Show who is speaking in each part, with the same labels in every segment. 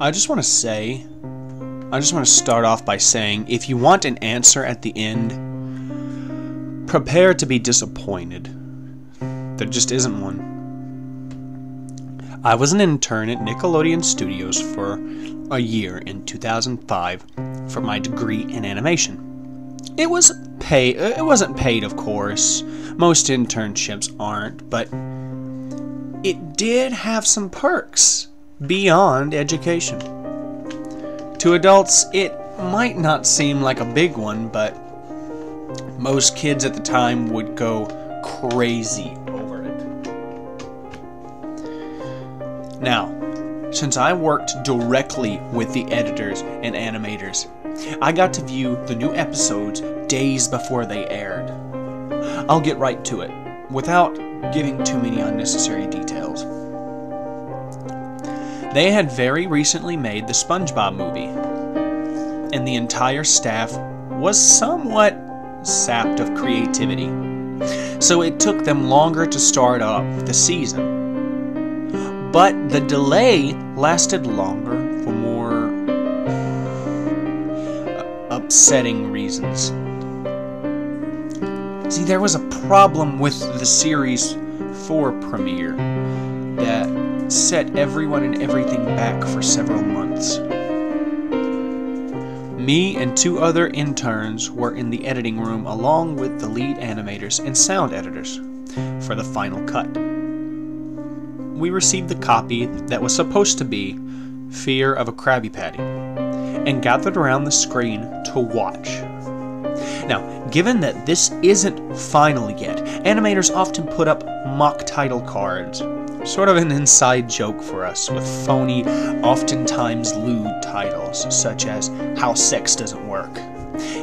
Speaker 1: I just want to start off by saying, if you want an answer at the end, prepare to be disappointed. There just isn't one. I was an intern at Nickelodeon Studios for a year in 2005 for my degree in animation. It wasn't paid, of course. Most internships aren't, but it did have some perks beyond education. To adults, it might not seem like a big one, but most kids at the time would go crazy over it. Now, since I worked directly with the editors and animators, I got to view the new episodes days before they aired. I'll get right to it, without giving too many unnecessary details. They had very recently made the SpongeBob movie, and the entire staff was somewhat sapped of creativity, so it took them longer to start up the season. But the delay lasted longer for more upsetting reasons. See, there was a problem with the Series 4 premiere that set everyone and everything back for several months. Me and 2 other interns were in the editing room along with the lead animators and sound editors for the final cut. We received the copy that was supposed to be Fear of a Krabby Patty and gathered around the screen to watch. Now, given that this isn't final yet, animators often put up mock title cards, sort of an inside joke for us, with phony, oftentimes lewd titles, such as How Sex Doesn't Work,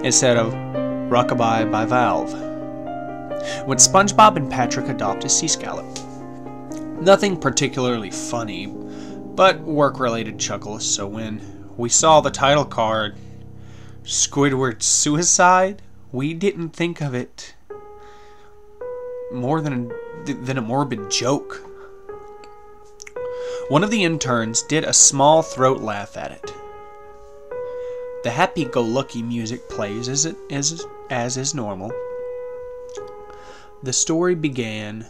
Speaker 1: instead of Rockabye by Valve. When SpongeBob and Patrick adopt a sea scallop. Nothing particularly funny, but work-related chuckles, so when we saw the title card, Squidwards Suicide, we didn't think of it more than a morbid joke. One of the interns did a small throat laugh at it. The happy-go-lucky music plays as is normal. The story began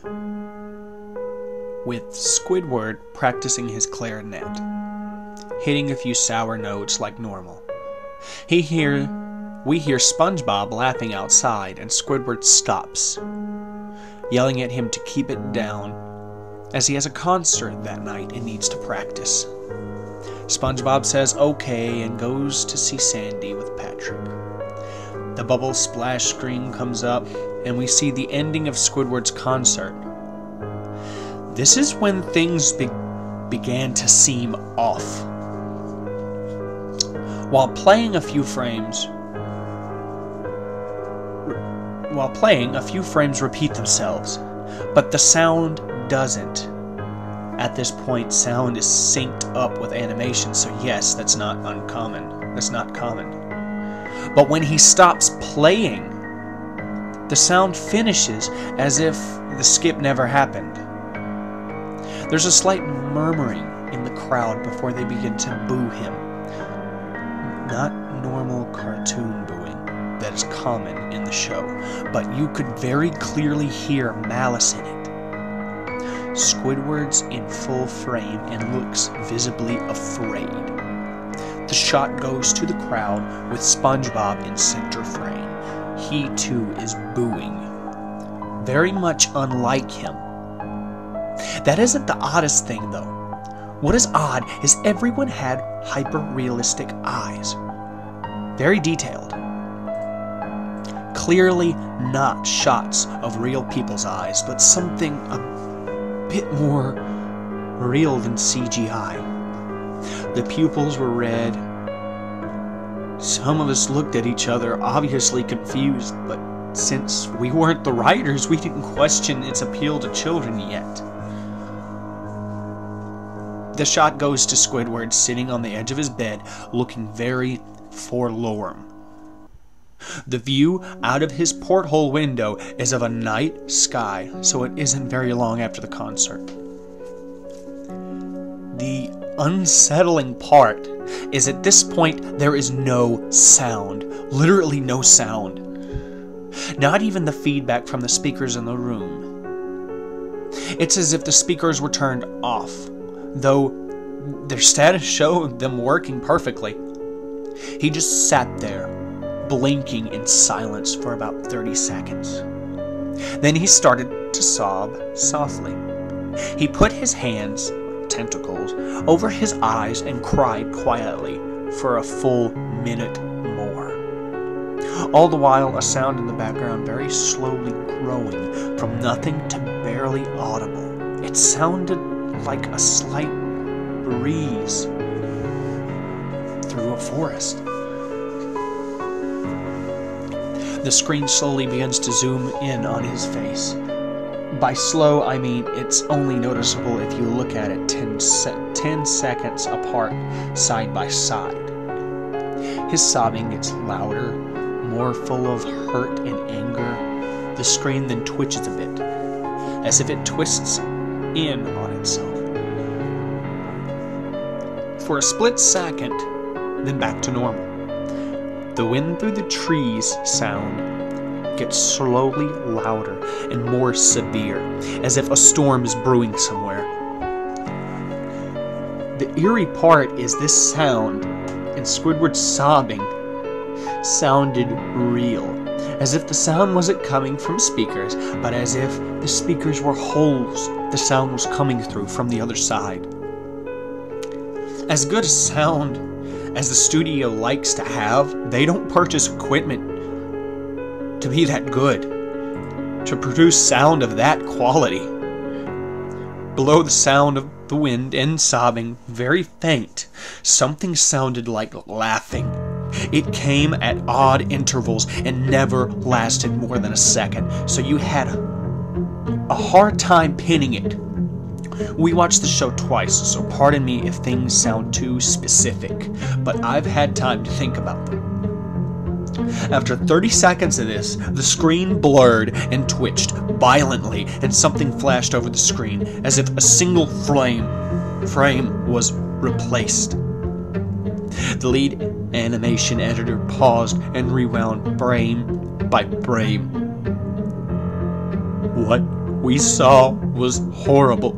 Speaker 1: with Squidward practicing his clarinet, hitting a few sour notes like normal. We hear SpongeBob laughing outside, and Squidward stops, yelling at him to keep it down, as he has a concert that night and needs to practice. SpongeBob says okay and goes to see Sandy with Patrick. The bubble splash screen comes up, and we see the ending of Squidward's concert. This is when things began to seem off. While playing, a few frames repeat themselves, but the sound doesn't. At this point, sound is synced up with animation, so yes, that's not uncommon. That's not common. But when he stops playing, the sound finishes as if the skip never happened. There's a slight murmuring in the crowd before they begin to boo him. Not normal cartoon booing that is common in the show, but you could very clearly hear malice in it. Squidward's in full frame and looks visibly afraid. The shot goes to the crowd with SpongeBob in center frame. He too is booing, very much unlike him. That isn't the oddest thing, though. What is odd is everyone had hyper-realistic eyes. Very detailed. Clearly not shots of real people's eyes, but something a bit more real than CGI. The pupils were red. Some of us looked at each other, obviously confused, but since we weren't the writers, we didn't question its appeal to children yet. The shot goes to Squidward sitting on the edge of his bed, looking very forlorn. The view out of his porthole window is of a night sky, so it isn't very long after the concert. The unsettling part is at this point there is no sound. Literally no sound. Not even the feedback from the speakers in the room. It's as if the speakers were turned off, though their status showed them working perfectly. He just sat there, blinking in silence for about 30 seconds. Then he started to sob softly. He put his hands, tentacles, over his eyes and cried quietly for a full minute more. All the while, a sound in the background very slowly growing from nothing to barely audible. It sounded like a slight breeze through a forest. The screen slowly begins to zoom in on his face. By slow, I mean it's only noticeable if you look at it 10 seconds apart, side by side. His sobbing gets louder, more full of hurt and anger. The screen then twitches a bit, as if it twists in on itself. For a split second, then back to normal. The wind through the trees sound gets slowly louder and more severe, as if a storm is brewing somewhere. The eerie part is this sound, and Squidward's sobbing, sounded real, as if the sound wasn't coming from speakers, but as if the speakers were holes the sound was coming through from the other side. As good a sound as the studio likes to have, they don't purchase equipment to be that good, to produce sound of that quality. Below the sound of the wind and sobbing, very faint, something sounded like laughing. It came at odd intervals and never lasted more than a second, so you had a hard time pinning it. We watched the show twice, so pardon me if things sound too specific, but I've had time to think about them. After 30 seconds of this, the screen blurred and twitched violently, and something flashed over the screen, as if a single frame was replaced. The lead animation editor paused and rewound frame by frame. What we saw was horrible.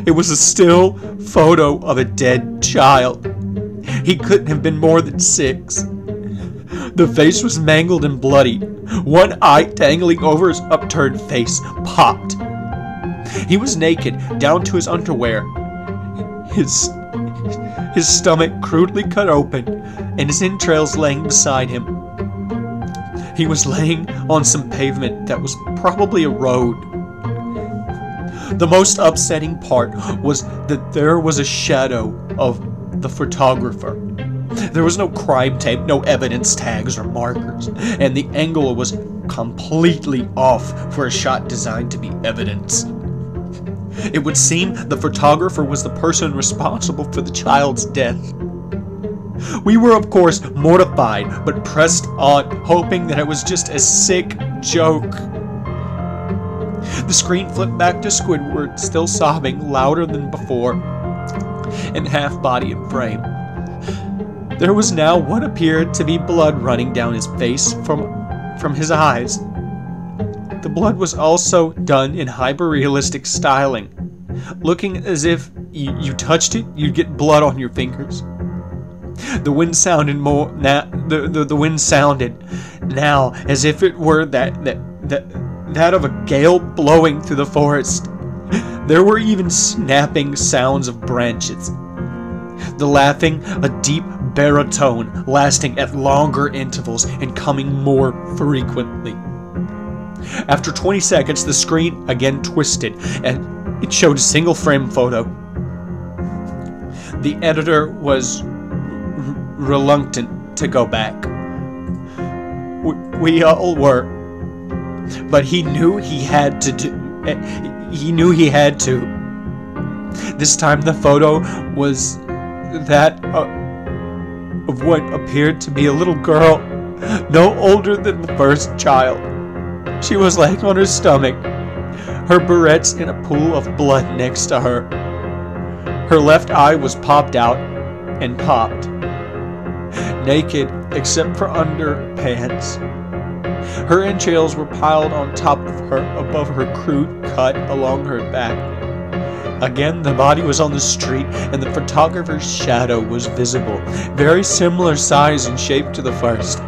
Speaker 1: It was a still photo of a dead child. He couldn't have been more than 6. The face was mangled and bloody. One eye dangling over his upturned face popped. He was naked down to his underwear. His stomach crudely cut open, and his entrails laying beside him. He was laying on some pavement that was probably a road. The most upsetting part was that there was a shadow of the photographer. There was no crime tape, no evidence tags or markers, and the angle was completely off for a shot designed to be evidence. It would seem the photographer was the person responsible for the child's death. We were, of course, mortified, but pressed on, hoping that it was just a sick joke. The screen flipped back to Squidward, still sobbing louder than before, and half body in frame. There was now what appeared to be blood running down his face from his eyes. The blood was also done in hyper-realistic styling, looking as if you touched it, you'd get blood on your fingers. The wind sounded the wind sounded now as if it were that of a gale blowing through the forest. There were even snapping sounds of branches. The laughing, a deep baritone, lasting at longer intervals and coming more frequently. After 20 seconds, the screen again twisted, and it showed a single frame photo. The editor was reluctant to go back. We all were, but he knew he had to. This time the photo was that of what appeared to be a little girl, no older than the first child. She was laying on her stomach, her barrettes in a pool of blood next to her. Her left eye was popped out and popped. Naked except for underpants. Her entrails were piled on top of her, above her crude cut along her back. Again, the body was on the street, and the photographer's shadow was visible, very similar size and shape to the first.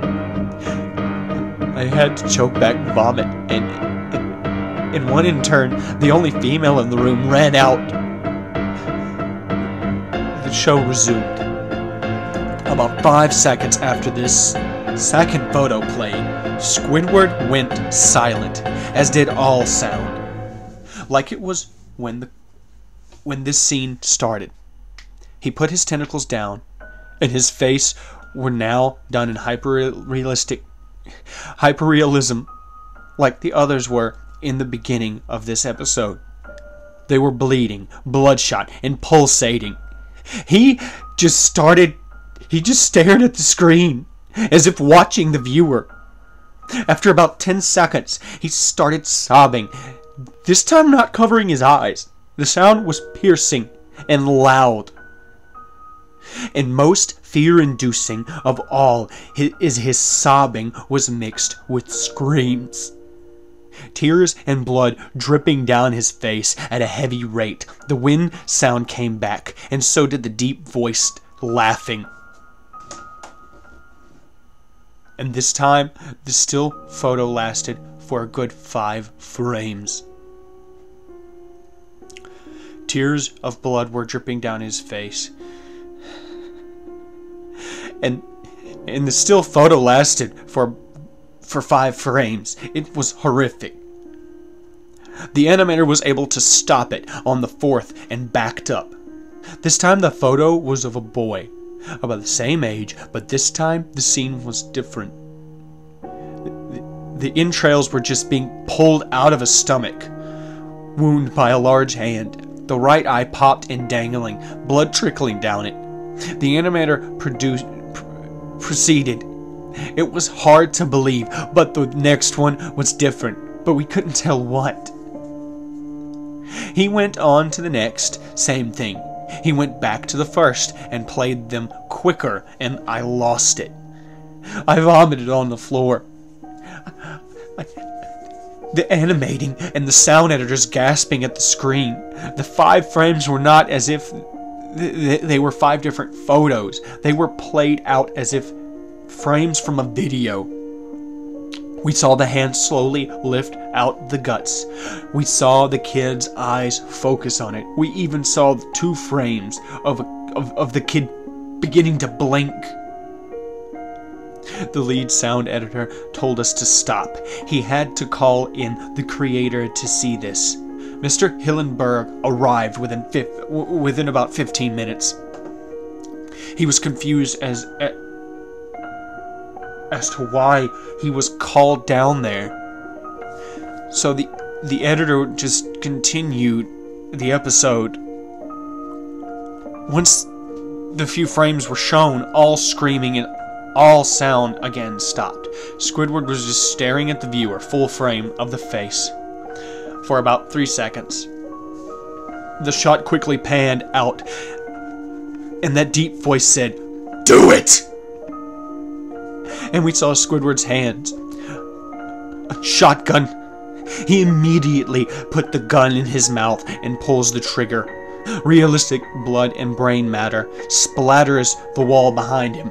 Speaker 1: I had to choke back vomit, and one intern, the only female in the room, ran out. The show resumed. About 5 seconds after this second photo played, Squidward went silent, as did all sound, like it was when this scene started. He put his tentacles down, and his face were now done in hyperrealism, like the others were in the beginning of this episode. They were bleeding, bloodshot, and pulsating. He just stared at the screen, as if watching the viewer. After about 10 seconds, he started sobbing, this time not covering his eyes. The sound was piercing and loud. And most fear-inducing of all is his sobbing was mixed with screams. Tears and blood dripping down his face at a heavy rate. The wind sound came back, and so did the deep-voiced laughing. And this time, the still photo lasted for a good 5 frames. Tears of blood were dripping down his face. And the still photo lasted for 5 frames. It was horrific. The animator was able to stop it on the 4th and backed up. This time the photo was of a boy, about the same age, but this time the scene was different. The entrails were just being pulled out of a stomach, wound by a large hand. The right eye popped and dangling, blood trickling down it. The animator proceeded. It was hard to believe, but the next one was different, but we couldn't tell what. He went on to the next, same thing. He went back to the first and played them quicker, and I lost it. I vomited on the floor. The animating and the sound editors gasping at the screen. The 5 frames were not as if they were 5 different photos. They were played out as if frames from a video. We saw the hand slowly lift out the guts. We saw the kid's eyes focus on it. We even saw 2 frames of the kid beginning to blink. The lead sound editor told us to stop. He had to call in the creator to see this. Mr. Hillenberg arrived within about 15 minutes. He was confused as to why he was called down there. So the editor just continued the episode. Once the few frames were shown, all screaming and all sound again stopped. Squidward was just staring at the viewer, full frame of the face, for about 3 seconds. The shot quickly panned out, and that deep voice said, "Do it!" And we saw Squidward's hands. A shotgun. He immediately put the gun in his mouth and pulls the trigger. Realistic blood and brain matter splatters the wall behind him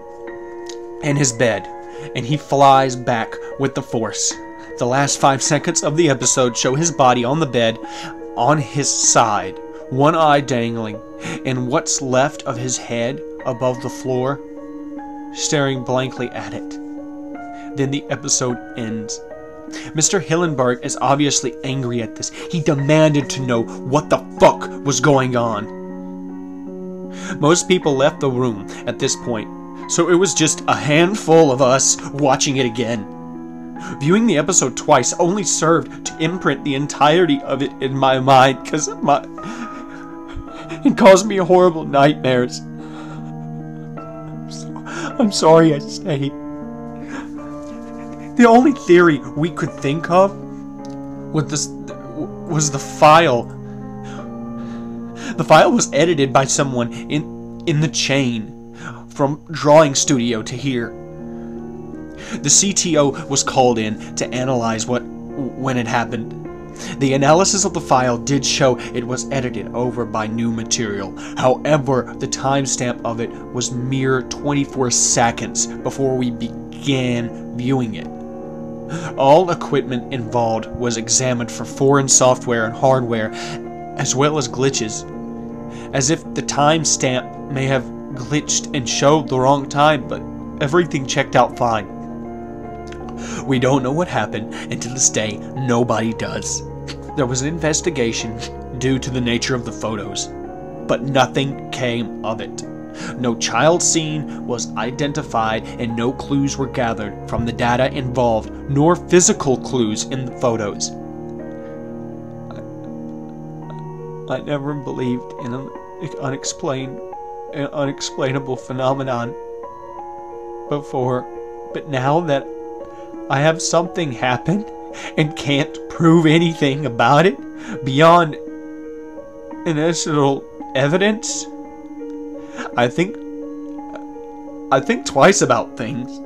Speaker 1: and his bed, and he flies back with the force. The last 5 seconds of the episode show his body on the bed, on his side, one eye dangling, and what's left of his head above the floor, staring blankly at it. Then the episode ends. Mr. Hillenberg is obviously angry at this. He demanded to know what the fuck was going on. Most people left the room at this point, so it was just a handful of us watching it again. Viewing the episode twice only served to imprint the entirety of it in my mind, because it caused me horrible nightmares. I'm sorry I stayed. The only theory we could think of was the file. The file was edited by someone in the chain, from drawing studio to here. The CTO was called in to analyze when it happened. The analysis of the file did show it was edited over by new material. However, the timestamp of it was mere 24 seconds before we began viewing it. All equipment involved was examined for foreign software and hardware, as well as glitches, as if the timestamp may have glitched and showed the wrong time, but everything checked out fine. We don't know what happened, and to this day, nobody does. There was an investigation due to the nature of the photos, but nothing came of it. No child scene was identified, and no clues were gathered from the data involved, nor physical clues in the photos. I never believed in an unexplainable phenomenon before, but now that I have something happen and can't prove anything about it beyond initial evidence, I think twice about things.